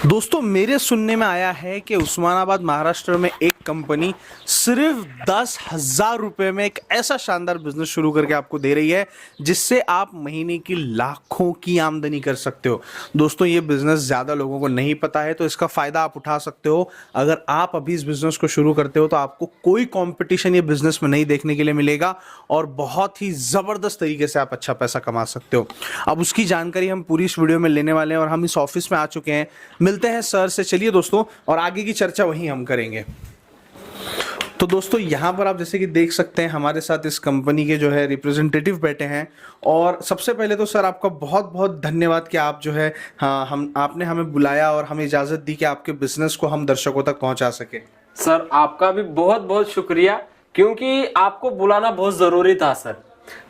दोस्तों मेरे सुनने में आया है कि उस्मानाबाद महाराष्ट्र में एक कंपनी सिर्फ 10,000 रुपये में एक ऐसा शानदार बिजनेस शुरू करके आपको दे रही है जिससे आप महीने की लाखों की आमदनी कर सकते हो। दोस्तों ये बिजनेस ज़्यादा लोगों को नहीं पता है, तो इसका फ़ायदा आप उठा सकते हो। अगर आप अभी इस बिजनेस को शुरू करते हो तो आपको कोई कॉम्पिटिशन ये बिजनेस में नहीं देखने के लिए मिलेगा और बहुत ही ज़बरदस्त तरीके से आप अच्छा पैसा कमा सकते हो। अब उसकी जानकारी हम पूरी इस वीडियो में लेने वाले हैं और हम इस ऑफिस में आ चुके हैं। मिलते हैं सर से, चलिए दोस्तों, और आगे की चर्चा वहीं हम करेंगे। तो दोस्तों यहाँ पर आप जैसे कि देख सकते हैं हमारे साथ इस कंपनी के जो है रिप्रेजेंटेटिव बैठे हैं। और सबसे पहले तो सर आपका बहुत बहुत धन्यवाद कि आप जो है आपने हमें बुलाया और हमें इजाज़त दी कि आपके बिजनेस को हम दर्शकों तक पहुँचा सके। सर आपका भी बहुत बहुत शुक्रिया, क्योंकि आपको बुलाना बहुत जरूरी था सर।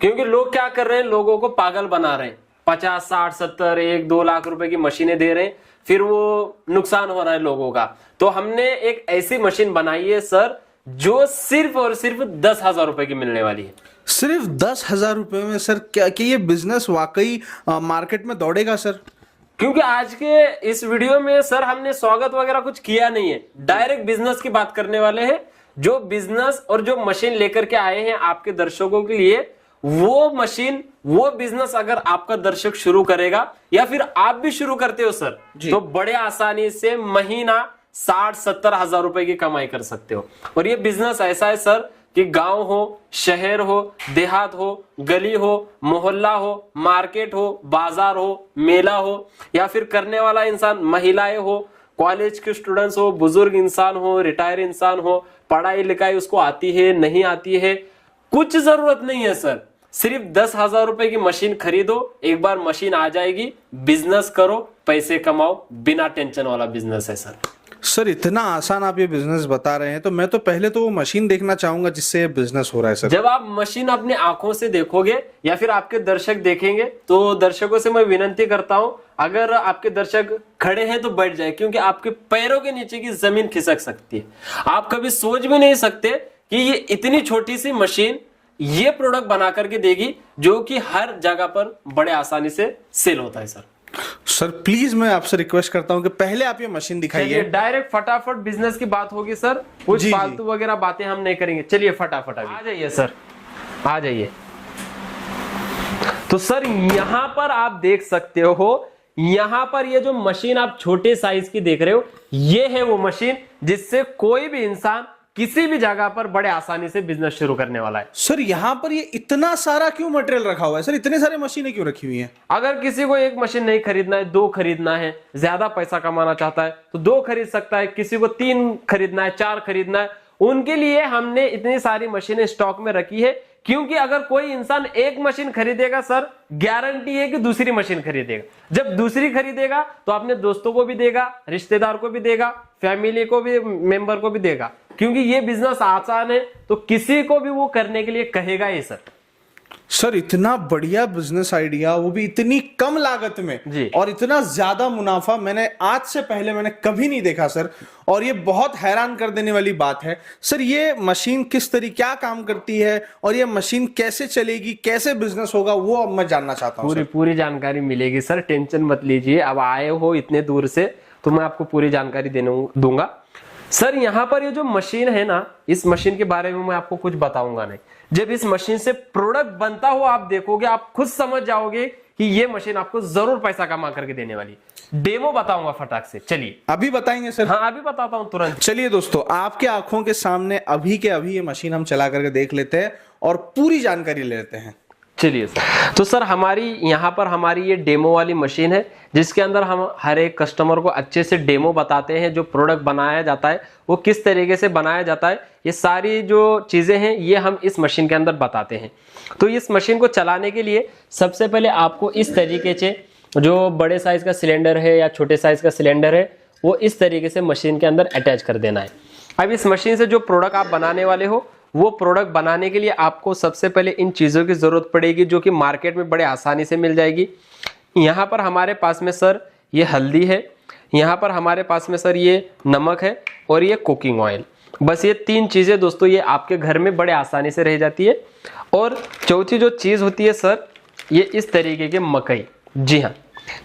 क्योंकि लोग क्या कर रहे हैं, लोगों को पागल बना रहे हैं। 50, 60, 70, 1-2 लाख रुपए की मशीनें दे रहे हैं, फिर वो नुकसान हो रहा है लोगों का। तो हमने एक ऐसी मशीन बनाई है सर जो सिर्फ और सिर्फ 10,000 रुपए की मिलने वाली है। सिर्फ 10,000 रुपए में सर, क्या ये बिजनेस वाकई मार्केट में दौड़ेगा सर? क्योंकि आज के इस वीडियो में सर हमने स्वागत वगैरह कुछ किया नहीं है, डायरेक्ट बिजनेस की बात करने वाले हैं। जो बिजनेस और जो मशीन लेकर के आए हैं आपके दर्शकों के लिए, वो मशीन, वो बिजनेस अगर आपका दर्शक शुरू करेगा या फिर आप भी शुरू करते हो सर, तो बड़े आसानी से महीना 60-70 हजार रुपए की कमाई कर सकते हो। और ये बिजनेस ऐसा है सर कि गांव हो, शहर हो, देहात हो, गली हो, मोहल्ला हो, मार्केट हो, बाजार हो, मेला हो, या फिर करने वाला इंसान महिलाएं हो, कॉलेज के स्टूडेंट्स हो, बुजुर्ग इंसान हो, रिटायर इंसान हो, पढ़ाई लिखाई उसको आती है नहीं आती है, कुछ जरूरत नहीं है सर। सिर्फ 10,000 रुपए की मशीन खरीदो, एक बार मशीन आ जाएगी, बिजनेस करो, पैसे कमाओ, बिना टेंशन वाला बिजनेस है सर। सर इतना आसान आप ये बिजनेस बता रहे हैं, तो मैं तो पहले तो वो मशीन देखना चाहूंगा जिससे ये बिजनेस हो रहा है सर। जब आप मशीन अपने आंखों से देखोगे या फिर आपके दर्शक देखेंगे, तो दर्शकों से मैं विनती करता हूं, अगर आपके दर्शक खड़े हैं तो बैठ जाए, क्योंकि आपके पैरों के नीचे की जमीन खिसक सकती है। आप कभी सोच भी नहीं सकते कि ये इतनी छोटी सी मशीन ये प्रोडक्ट बना करके देगी जो कि हर जगह पर बड़े आसानी से सेल होता है सर। सर प्लीज मैं आपसे रिक्वेस्ट करता हूं कि पहले आप ये मशीन दिखाइए। डायरेक्ट फटाफट बिजनेस की बात होगी सर, कुछ फालतू वगैरह बातें हम नहीं करेंगे। चलिए फटाफट आ जाइए सर, आ जाइए। तो सर यहां पर आप देख सकते हो, यहां पर ये जो मशीन आप छोटे साइज की देख रहे हो, ये है वो मशीन जिससे कोई भी इंसान किसी भी जगह पर बड़े आसानी से बिजनेस शुरू करने वाला है। सर यहाँ पर ये इतना सारा क्यों मटेरियल रखा हुआ है सर? इतने सारे मशीनें क्यों रखी हुई हैं? अगर किसी को एक मशीन नहीं खरीदना है, 2 खरीदना है, ज्यादा पैसा कमाना चाहता है तो 2 खरीद सकता है, किसी को 3 खरीदना है, 4 खरीदना है, उनके लिए हमने इतनी सारी मशीनें स्टॉक में रखी है। क्योंकि अगर कोई इंसान एक मशीन खरीदेगा सर, गारंटी है कि दूसरी मशीन खरीदेगा। जब दूसरी खरीदेगा तो अपने दोस्तों को भी देगा, रिश्तेदार को भी देगा, फैमिली को भी, मेंबर को भी देगा। क्योंकि ये बिजनेस आसान है तो किसी को भी वो करने के लिए कहेगा ही सर। सर इतना बढ़िया बिजनेस आइडिया, वो भी इतनी कम लागत में जी, और इतना ज्यादा मुनाफा मैंने आज से पहले मैंने कभी नहीं देखा सर। और ये बहुत हैरान कर देने वाली बात है सर। ये मशीन किस तरीके क्या काम करती है और ये मशीन कैसे चलेगी, कैसे बिजनेस होगा, वो अब मैं जानना चाहता हूँ। पूरी जानकारी मिलेगी सर, टेंशन मत लीजिए। अब आए हो इतने दूर से तो मैं आपको पूरी जानकारी दूंगा सर। यहाँ पर ये जो मशीन है ना, इस मशीन के बारे में मैं आपको कुछ बताऊंगा नहीं। जब इस मशीन से प्रोडक्ट बनता हो आप देखोगे, आप खुद समझ जाओगे कि ये मशीन आपको जरूर पैसा कमा करके देने वाली। डेमो बताऊंगा फटाक से, चलिए। अभी बताएंगे सर? हाँ अभी बताता हूँ तुरंत। चलिए दोस्तों, आपके आंखों के सामने अभी के अभी ये मशीन हम चला करके देख लेते हैं और पूरी जानकारी ले लेते हैं। चलिए सर। तो सर हमारी यहाँ पर हमारी ये डेमो वाली मशीन है, जिसके अंदर हम हर एक कस्टमर को अच्छे से डेमो बताते हैं। जो प्रोडक्ट बनाया जाता है वो किस तरीके से बनाया जाता है, ये सारी जो चीज़ें हैं ये हम इस मशीन के अंदर बताते हैं। तो इस मशीन को चलाने के लिए सबसे पहले आपको इस तरीके से, जो बड़े साइज का सिलेंडर है या छोटे साइज का सिलेंडर है, वो इस तरीके से मशीन के अंदर अटैच कर देना है। अब इस मशीन से जो प्रोडक्ट आप बनाने वाले हो, वो प्रोडक्ट बनाने के लिए आपको सबसे पहले इन चीज़ों की ज़रूरत पड़ेगी, जो कि मार्केट में बड़े आसानी से मिल जाएगी। यहाँ पर हमारे पास में सर ये हल्दी है, यहाँ पर हमारे पास में सर ये नमक है और ये कुकिंग ऑयल। बस ये 3 चीज़ें दोस्तों ये आपके घर में बड़े आसानी से रह जाती है। और चौथी जो चीज़ होती है सर, ये इस तरीके के मकई। जी हाँ,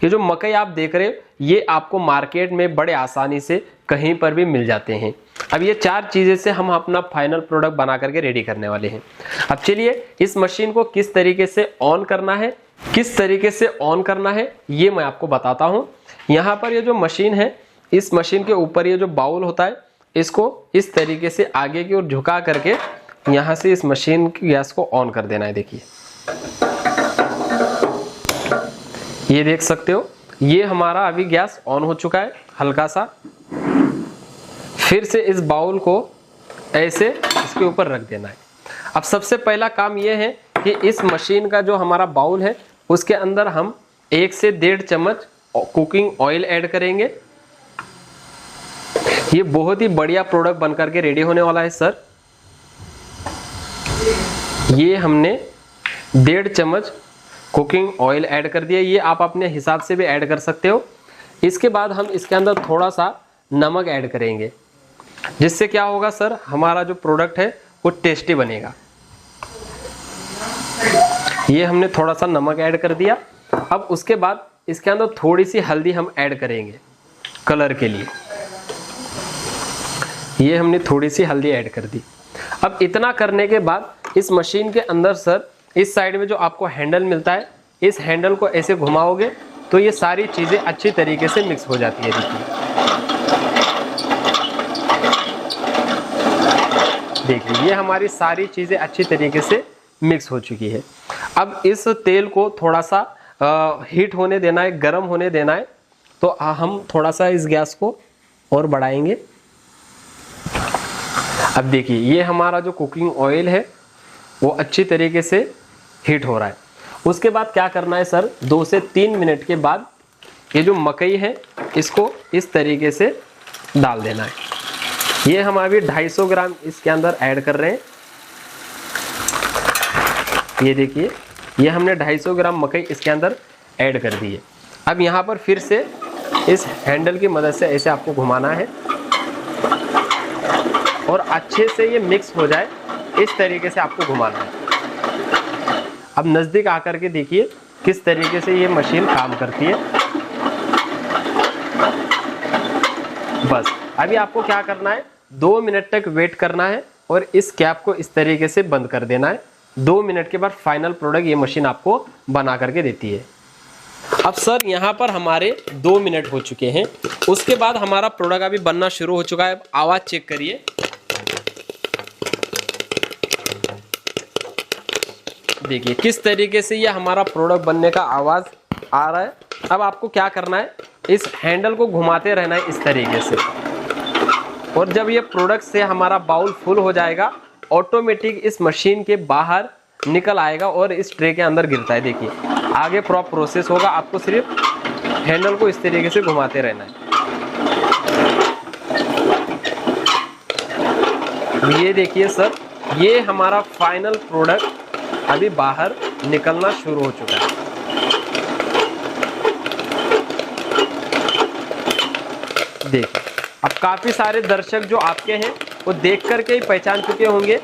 ये जो मकई आप देख रहे हो ये आपको मार्केट में बड़े आसानी से कहीं पर भी मिल जाते हैं। अब ये 4 चीजें से हम अपना फाइनल प्रोडक्ट बना करके रेडी करने वाले हैं। अब चलिए इस मशीन को किस तरीके से ऑन करना है, किस तरीके से ऑन करना है ये मैं आपको बताता हूं। यहाँ पर ये जो मशीन है, इस मशीन के ऊपर ये जो बाउल होता है इसको इस तरीके से आगे की ओर झुका करके यहाँ से इस मशीन की गैस को ऑन कर देना है। देखिए ये देख सकते हो ये हमारा अभी गैस ऑन हो चुका है हल्का सा। फिर से इस बाउल को ऐसे इसके ऊपर रख देना है। अब सबसे पहला काम ये है कि इस मशीन का जो हमारा बाउल है उसके अंदर हम 1 से 1.5 चम्मच कुकिंग ऑयल ऐड करेंगे। ये बहुत ही बढ़िया प्रोडक्ट बनकर के रेडी होने वाला है सर। ये हमने 1.5 चम्मच कुकिंग ऑयल ऐड कर दिया, ये आप अपने हिसाब से भी ऐड कर सकते हो। इसके बाद हम इसके अंदर थोड़ा सा नमक ऐड करेंगे, जिससे क्या होगा सर हमारा जो प्रोडक्ट है वो टेस्टी बनेगा। ये हमने थोड़ा सा नमक ऐड कर दिया। अब उसके बाद इसके अंदर थोड़ी सी हल्दी हम ऐड करेंगे कलर के लिए। ये हमने थोड़ी सी हल्दी ऐड कर दी। अब इतना करने के बाद इस मशीन के अंदर सर इस साइड में जो आपको हैंडल मिलता है, इस हैंडल को ऐसे घुमाओगे तो ये सारी चीजें अच्छी तरीके से मिक्स हो जाती है। देखिए ये हमारी सारी चीजें अच्छी तरीके से मिक्स हो चुकी है। अब इस तेल को थोड़ा सा हीट होने देना है, गर्म होने देना है। तो हम थोड़ा सा इस गैस को और बढ़ाएंगे। अब देखिए ये हमारा जो कुकिंग ऑयल है वो अच्छी तरीके से हीट हो रहा है। उसके बाद क्या करना है सर, 2 से 3 मिनट के बाद ये जो मकई है इसको इस तरीके से डाल देना है। ये हम अभी 250 ग्राम इसके अंदर ऐड कर रहे हैं। ये देखिए ये हमने 250 ग्राम मकई इसके अंदर ऐड कर दी है। अब यहाँ पर फिर से इस हैंडल की मदद से ऐसे आपको घुमाना है और अच्छे से ये मिक्स हो जाए, इस तरीके से आपको घुमाना है। अब नजदीक आकर के देखिए किस तरीके से ये मशीन काम करती है। बस अभी आपको क्या करना है, 2 मिनट तक वेट करना है और इस कैप को इस तरीके से बंद कर देना है। 2 मिनट के बाद फाइनल प्रोडक्ट ये मशीन आपको बना करके देती है। अब सर यहाँ पर हमारे 2 मिनट हो चुके हैं। उसके बाद हमारा प्रोडक्ट अभी बनना शुरू हो चुका है। अब आवाज चेक करिए। देखिए किस तरीके से ये हमारा प्रोडक्ट बनने का आवाज आ रहा है। अब आपको क्या करना है, इस हैंडल को घुमाते रहना है इस तरीके से। और जब ये प्रोडक्ट से हमारा बाउल फुल हो जाएगा, ऑटोमेटिक इस मशीन के बाहर निकल आएगा और इस ट्रे के अंदर गिरता है। देखिए आगे प्रॉपर प्रोसेस होगा, आपको सिर्फ हैंडल को इस तरीके से घुमाते रहना है। ये देखिए सर, ये हमारा फाइनल प्रोडक्ट अभी बाहर निकलना शुरू हो चुका है। देखिए अब काफी सारे दर्शक जो आपके हैं वो देख करके ही पहचान चुके होंगे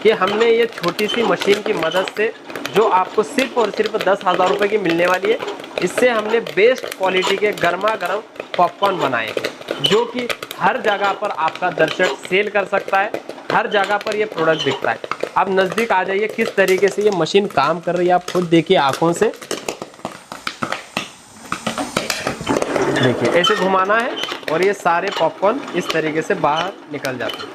कि हमने ये छोटी सी मशीन की मदद से जो आपको सिर्फ और सिर्फ 10,000 रुपए की मिलने वाली है, इससे हमने बेस्ट क्वालिटी के गर्मा गर्म पॉपकॉर्न बनाए हैं, जो कि हर जगह पर आपका दर्शक सेल कर सकता है, हर जगह पर ये प्रोडक्ट बिकता है। आप नजदीक आ जाइए, किस तरीके से ये मशीन काम कर रही है आप खुद देखिए आंखों से। देखिए ऐसे घुमाना है और ये सारे पॉपकॉर्न इस तरीके से बाहर निकल जाते हैं।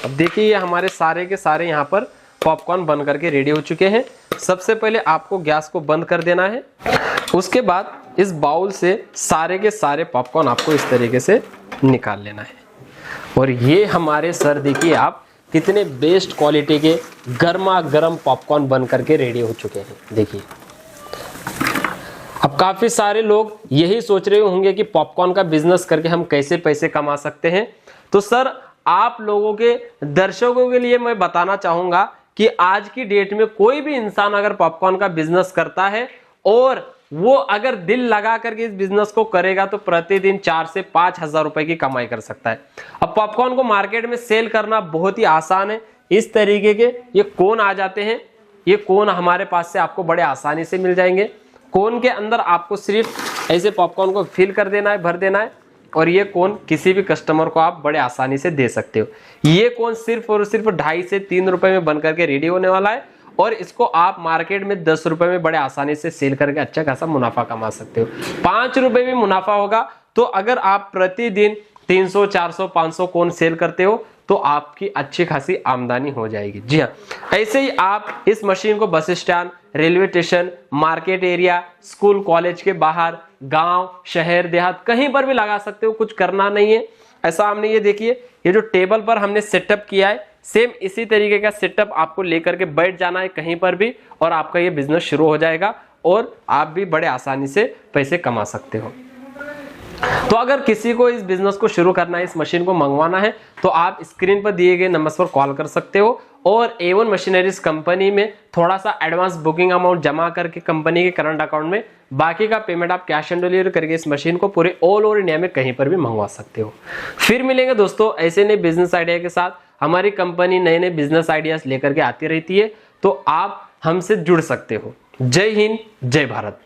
अब देखिए ये हमारे सारे के सारे यहाँ पर पॉपकॉर्न बन करके रेडी हो चुके हैं। सबसे पहले आपको गैस को बंद कर देना है। उसके बाद इस बाउल से सारे के सारे पॉपकॉर्न आपको इस तरीके से निकाल लेना है। और ये हमारे सर देखिए आप कितने बेस्ट क्वालिटी के गर्मा गर्म पॉपकॉर्न बन करके रेडी हो चुके हैं। देखिए अब काफी सारे लोग यही सोच रहे होंगे कि पॉपकॉर्न का बिजनेस करके हम कैसे पैसे कमा सकते हैं। तो सर आप लोगों के दर्शकों के लिए मैं बताना चाहूंगा कि आज की डेट में कोई भी इंसान अगर पॉपकॉर्न का बिजनेस करता है और वो अगर दिल लगा करके इस बिजनेस को करेगा तो प्रतिदिन 4 से 5 हजार रुपए की कमाई कर सकता है। अब पॉपकॉर्न को मार्केट में सेल करना बहुत ही आसान है। इस तरीके के ये कोन आ जाते हैं, ये कोन हमारे पास से आपको बड़े आसानी से मिल जाएंगे। कोन के अंदर आपको सिर्फ ऐसे पॉपकॉर्न को फिल कर देना है, भर देना है, और ये कोन किसी भी कस्टमर को आप बड़े आसानी से दे सकते हो। ये कोन सिर्फ और सिर्फ 2.5 से 3 रुपए में बन करके रेडी होने वाला है, और इसको आप मार्केट में 10 रुपए में बड़े आसानी से सेल करके अच्छा खासा मुनाफा कमा सकते हो। 5 रुपए भी मुनाफा होगा तो अगर आप प्रतिदिन 300, 400, 500 कोन सेल करते हो तो आपकी अच्छी खासी आमदनी हो जाएगी। जी हाँ, ऐसे ही आप इस मशीन को bus stand, railway station, market area, school college के बाहर, गांव, शहर, देहात, कहीं पर भी लगा सकते हो, कुछ करना नहीं है। ऐसा हमने ये देखिए, ये जो टेबल पर हमने सेटअप किया है, सेम इसी तरीके का सेटअप आपको लेकर के बैठ जाना है कहीं पर भी, और आपका ये बिजनेस शुरू हो जाएगा और आप भी बड़े आसानी से पैसे कमा सकते हो। तो अगर किसी को इस बिजनेस को शुरू करना है, इस मशीन को मंगवाना है, तो आप स्क्रीन पर दिए गए नंबर पर कॉल कर सकते हो, और A1 मशीनरीज कंपनी में थोड़ा सा एडवांस बुकिंग अमाउंट जमा करके कंपनी के करंट अकाउंट में, बाकी का पेमेंट आप कैश ऑन डिलीवरी करके इस मशीन को पूरे ऑल ओवर इंडिया में कहीं पर भी मंगवा सकते हो। फिर मिलेंगे दोस्तों ऐसे नए बिजनेस आइडिया के साथ। हमारी कंपनी नए नए बिजनेस आइडियाज लेकर के आती रहती है, तो आप हमसे जुड़ सकते हो। जय हिंद, जय भारत।